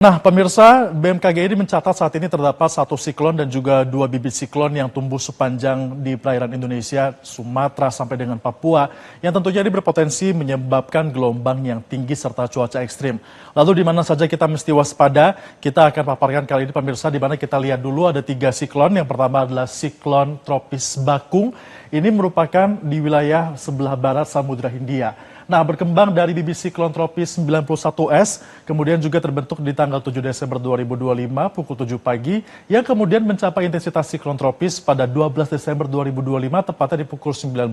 Nah, pemirsa, BMKG ini mencatat saat ini terdapat satu siklon dan juga dua bibit siklon yang tumbuh sepanjang di perairan Indonesia, Sumatera sampai dengan Papua, yang tentunya ini berpotensi menyebabkan gelombang yang tinggi serta cuaca ekstrim. Lalu di mana saja kita mesti waspada? Kita akan paparkan kali ini pemirsa, di mana kita lihat dulu ada 3 siklon. Yang pertama adalah siklon tropis Bakung. Ini merupakan di wilayah sebelah barat Samudra Hindia. Nah, berkembang dari bibit siklon tropis 91S, kemudian juga terbentuk di tanggal 7 Desember 2025 pukul 7 pagi, yang kemudian mencapai intensitas siklon tropis pada 12 Desember 2025, tepatnya di pukul 19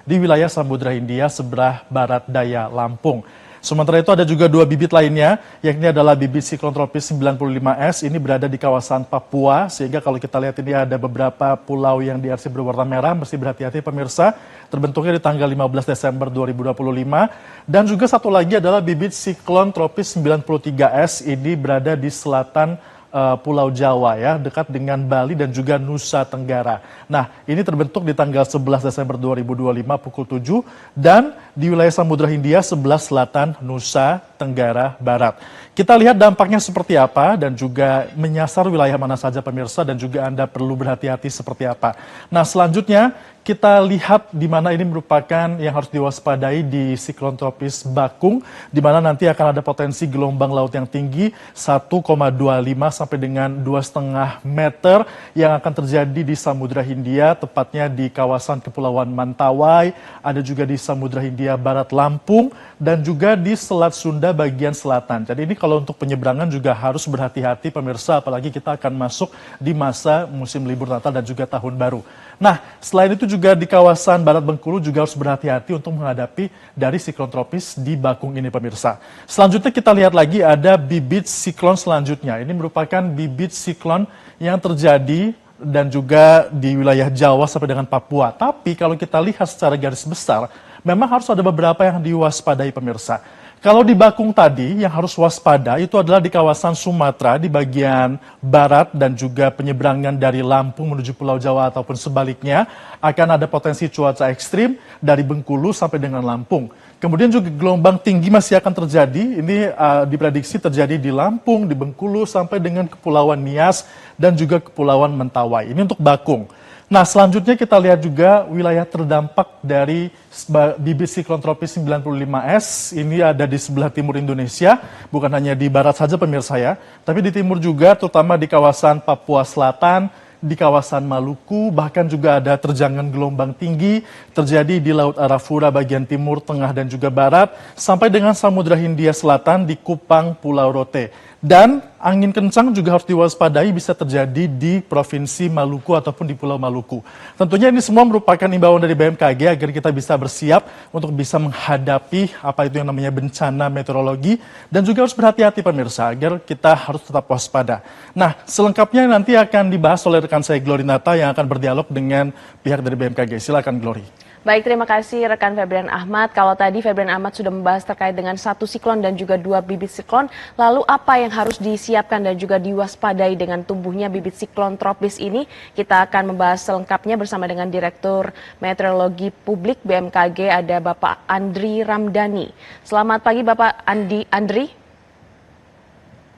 di wilayah Samudra Hindia sebelah barat daya Lampung. Sementara itu ada juga 2 bibit lainnya, yakni adalah bibit siklon tropis 95S, ini berada di kawasan Papua, sehingga kalau kita lihat ini ada beberapa pulau yang diarsip berwarna merah, mesti berhati-hati pemirsa, terbentuknya di tanggal 15 Desember 2025. Dan juga satu lagi adalah bibit siklon tropis 93S, ini berada di selatan Pulau Jawa ya, dekat dengan Bali dan juga Nusa Tenggara. Nah, ini terbentuk di tanggal 11 Desember 2025 pukul 7 dan di wilayah Samudra Hindia sebelah selatan Nusa Tenggara Barat. Kita lihat dampaknya seperti apa dan juga menyasar wilayah mana saja pemirsa dan juga Anda perlu berhati-hati seperti apa. Nah, selanjutnya kita lihat di mana ini merupakan yang harus diwaspadai di siklon tropis Bakung, di mana nanti akan ada potensi gelombang laut yang tinggi 1,25 sampai dengan 2,5 meter yang akan terjadi di Samudra Hindia, tepatnya di kawasan Kepulauan Mentawai, ada juga di Samudra Hindia Barat Lampung, dan juga di Selat Sunda bagian selatan. Jadi ini kalau untuk penyeberangan juga harus berhati-hati pemirsa, apalagi kita akan masuk di masa musim libur Natal dan juga Tahun Baru. Nah, selain itu juga di kawasan Barat Bengkulu juga harus berhati-hati untuk menghadapi dari siklon tropis di Bakung ini pemirsa. Selanjutnya kita lihat lagi ada bibit siklon selanjutnya. Ini merupakan bibit siklon yang terjadi dan juga di wilayah Jawa sampai dengan Papua. Tapi kalau kita lihat secara garis besar, memang harus ada beberapa yang diwaspadai pemirsa. Kalau di Bakung tadi yang harus waspada itu adalah di kawasan Sumatera di bagian barat dan juga penyeberangan dari Lampung menuju Pulau Jawa ataupun sebaliknya akan ada potensi cuaca ekstrim dari Bengkulu sampai dengan Lampung. Kemudian juga gelombang tinggi masih akan terjadi, ini diprediksi terjadi di Lampung, di Bengkulu sampai dengan Kepulauan Nias dan juga Kepulauan Mentawai. Ini untuk Bakung. Nah, selanjutnya kita lihat juga wilayah terdampak dari bibit siklon tropis 95S. Ini ada di sebelah timur Indonesia, bukan hanya di barat saja pemirsa ya, tapi di timur juga, terutama di kawasan Papua Selatan, di kawasan Maluku, bahkan juga ada terjangan gelombang tinggi terjadi di Laut Arafura bagian timur, tengah, dan juga barat, sampai dengan Samudra Hindia Selatan di Kupang, Pulau Rote. Dan angin kencang juga harus diwaspadai bisa terjadi di Provinsi Maluku ataupun di Pulau Maluku. Tentunya ini semua merupakan imbauan dari BMKG agar kita bisa bersiap untuk bisa menghadapi apa itu yang namanya bencana meteorologi dan juga harus berhati-hati pemirsa agar kita harus tetap waspada. Nah, selengkapnya nanti akan dibahas oleh rekan saya Glory Nata yang akan berdialog dengan pihak dari BMKG. Silakan Glory. Baik, terima kasih rekan Febrian Ahmad. Kalau tadi Febrian Ahmad sudah membahas terkait dengan satu siklon dan juga 2 bibit siklon, lalu apa yang harus disiapkan dan juga diwaspadai dengan tumbuhnya bibit siklon tropis ini? Kita akan membahas selengkapnya bersama dengan Direktur Meteorologi Publik BMKG, ada Bapak Andri Ramdhani. Selamat pagi Bapak Andri.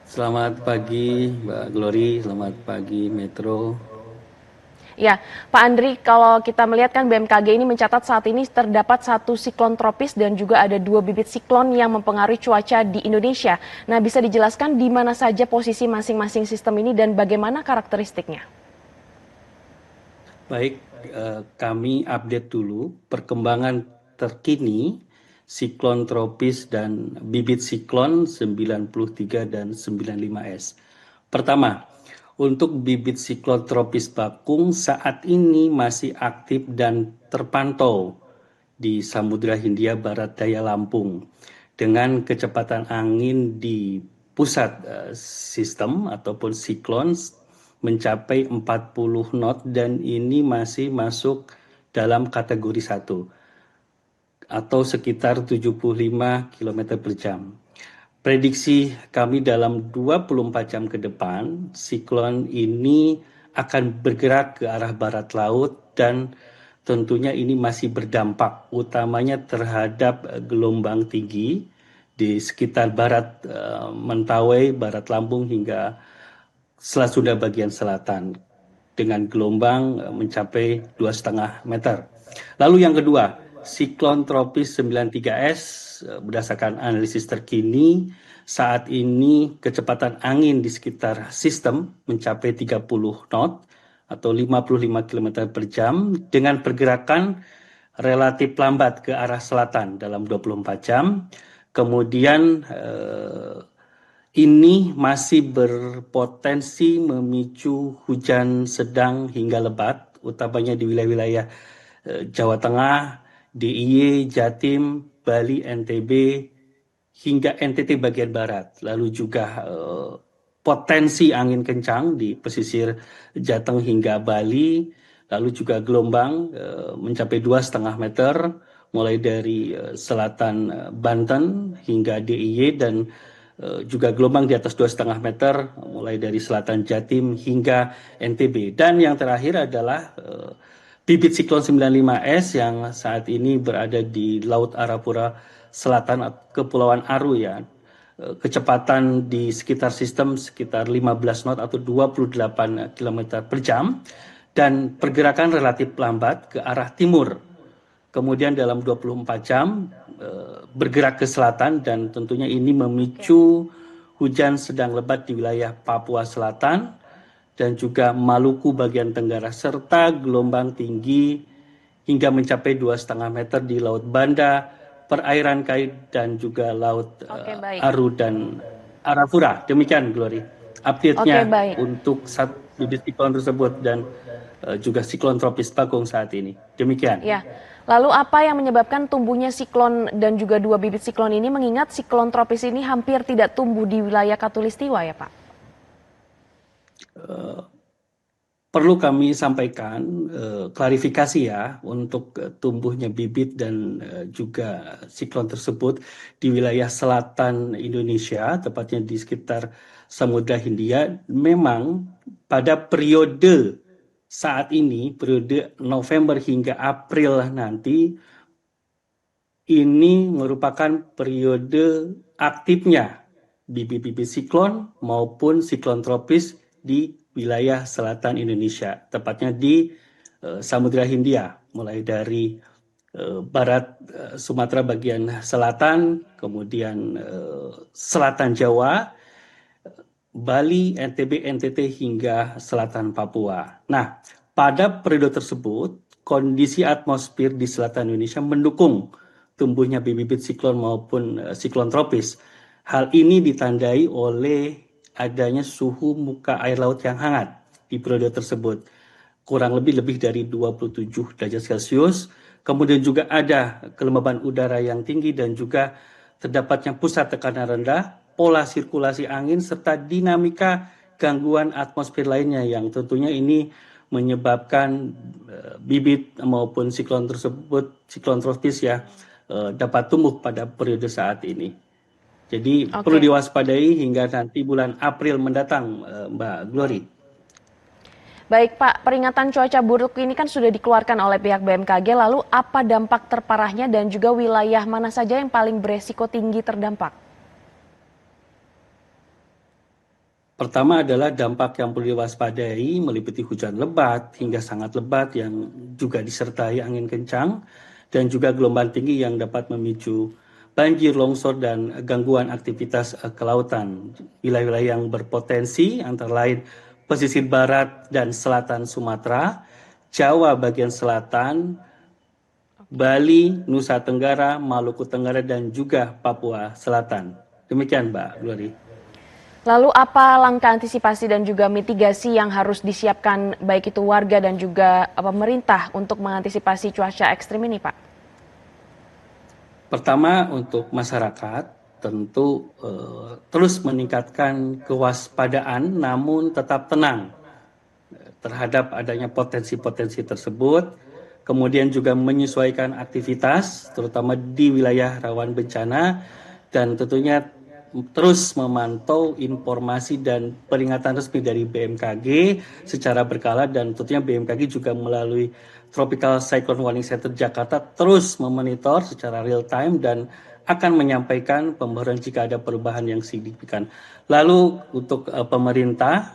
Selamat pagi Mbak Glory, selamat pagi Metro. Ya, Pak Andri, kalau kita melihat kan BMKG ini mencatat saat ini terdapat satu siklon tropis dan juga ada 2 bibit siklon yang mempengaruhi cuaca di Indonesia. Nah, bisa dijelaskan di mana saja posisi masing-masing sistem ini dan bagaimana karakteristiknya? Baik, kami update dulu perkembangan terkini siklon tropis dan bibit siklon 93 dan 95S. Pertama, untuk bibit siklon tropis Bakung saat ini masih aktif dan terpantau di Samudra Hindia Barat Daya Lampung dengan kecepatan angin di pusat sistem ataupun siklon mencapai 40 knot dan ini masih masuk dalam kategori 1 atau sekitar 75 km per jam. Prediksi kami dalam 24 jam ke depan, siklon ini akan bergerak ke arah barat laut dan tentunya ini masih berdampak utamanya terhadap gelombang tinggi di sekitar barat Mentawai, barat Lampung hingga Selat Sunda bagian selatan dengan gelombang mencapai 2,5 meter. Lalu yang kedua, siklon tropis 93S berdasarkan analisis terkini saat ini kecepatan angin di sekitar sistem mencapai 30 knot atau 55 km per jam dengan pergerakan relatif lambat ke arah selatan dalam 24 jam. Kemudian ini masih berpotensi memicu hujan sedang hingga lebat, utamanya di wilayah-wilayah Jawa Tengah, DIY, Jatim, Bali, NTB, hingga NTT bagian barat. Lalu juga potensi angin kencang di pesisir Jateng hingga Bali, lalu juga gelombang mencapai 2,5 meter, mulai dari selatan Banten hingga DIY dan juga gelombang di atas 2,5 meter mulai dari selatan Jatim hingga NTB. Dan yang terakhir adalah bibit siklon 95S yang saat ini berada di Laut Arafura Selatan Kepulauan Aru ya. Kecepatan di sekitar sistem sekitar 15 knot atau 28 km per jam dan pergerakan relatif lambat ke arah timur. Kemudian dalam 24 jam bergerak ke selatan dan tentunya ini memicu hujan sedang lebat di wilayah Papua Selatan dan juga Maluku bagian tenggara serta gelombang tinggi hingga mencapai 2,5 meter di Laut Banda, perairan Kai dan juga Laut Aru dan Arafura. Demikian Glory update-nya untuk bibit siklon tersebut dan juga siklon tropis Bagong saat ini. Demikian. Ya. Lalu apa yang menyebabkan tumbuhnya siklon dan juga 2 bibit siklon ini mengingat siklon tropis ini hampir tidak tumbuh di wilayah Khatulistiwa ya Pak? Perlu kami sampaikan klarifikasi ya untuk tumbuhnya bibit dan juga siklon tersebut di wilayah selatan Indonesia, tepatnya di sekitar Samudra Hindia. Memang pada periode saat ini, periode November hingga April nanti, ini merupakan periode aktifnya bibit-bibit siklon maupun siklon tropis di wilayah selatan Indonesia, tepatnya di Samudra Hindia, mulai dari barat Sumatera bagian selatan, kemudian selatan Jawa, Bali, NTB, NTT hingga selatan Papua. Nah, pada periode tersebut, kondisi atmosfer di selatan Indonesia mendukung tumbuhnya bibit siklon maupun siklon tropis. Hal ini ditandai oleh adanya suhu muka air laut yang hangat di periode tersebut. Kurang lebih dari 27 derajat Celcius. Kemudian juga ada kelembaban udara yang tinggi dan juga terdapatnya pusat tekanan rendah, pola sirkulasi angin, serta dinamika gangguan atmosfer lainnya yang tentunya ini menyebabkan bibit maupun siklon tersebut, siklon tropis ya, dapat tumbuh pada periode saat ini. Jadi perlu diwaspadai hingga nanti bulan April mendatang, Mbak Glory. Baik Pak, peringatan cuaca buruk ini kan sudah dikeluarkan oleh pihak BMKG, lalu apa dampak terparahnya dan juga wilayah mana saja yang paling beresiko tinggi terdampak? Pertama adalah dampak yang perlu diwaspadai meliputi hujan lebat hingga sangat lebat yang juga disertai angin kencang dan juga gelombang tinggi yang dapat memicu banjir, longsor, dan gangguan aktivitas kelautan. Wilayah-wilayah yang berpotensi antara lain pesisir barat dan selatan Sumatera, Jawa bagian selatan, Bali, Nusa Tenggara, Maluku Tenggara, dan juga Papua Selatan. Demikian Mbak Glory. Lalu apa langkah antisipasi dan juga mitigasi yang harus disiapkan baik itu warga dan juga pemerintah untuk mengantisipasi cuaca ekstrim ini Pak? Pertama untuk masyarakat tentu terus meningkatkan kewaspadaan namun tetap tenang terhadap adanya potensi-potensi tersebut. Kemudian juga menyesuaikan aktivitas terutama di wilayah rawan bencana dan tentunya terus memantau informasi dan peringatan resmi dari BMKG secara berkala dan tentunya BMKG juga melalui Tropical Cyclone Warning Center Jakarta terus memonitor secara real time dan akan menyampaikan pembaruan jika ada perubahan yang signifikan. Lalu untuk pemerintah,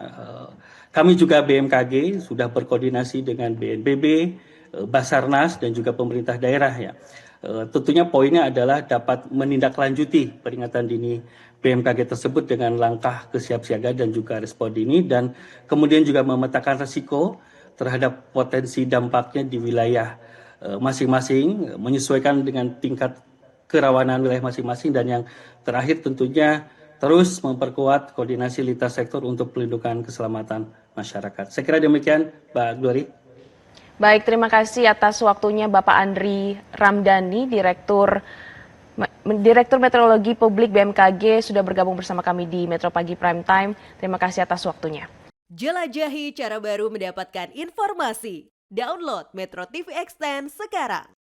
kami juga BMKG sudah berkoordinasi dengan BNPB, Basarnas dan juga pemerintah daerah ya. Tentunya poinnya adalah dapat menindaklanjuti peringatan dini BMKG tersebut dengan langkah kesiapsiagaan dan juga respon dini dan kemudian juga memetakan resiko terhadap potensi dampaknya di wilayah masing-masing, menyesuaikan dengan tingkat kerawanan wilayah masing-masing dan yang terakhir tentunya terus memperkuat koordinasi lintas sektor untuk pelindungan keselamatan masyarakat. Saya kira demikian, Mbak Glory. Baik, terima kasih atas waktunya Bapak Andri Ramdhani, Direktur Meteorologi Publik BMKG sudah bergabung bersama kami di Metro Pagi Prime Time. Terima kasih atas waktunya. Jelajahi cara baru mendapatkan informasi. Download Metro TV Extend sekarang.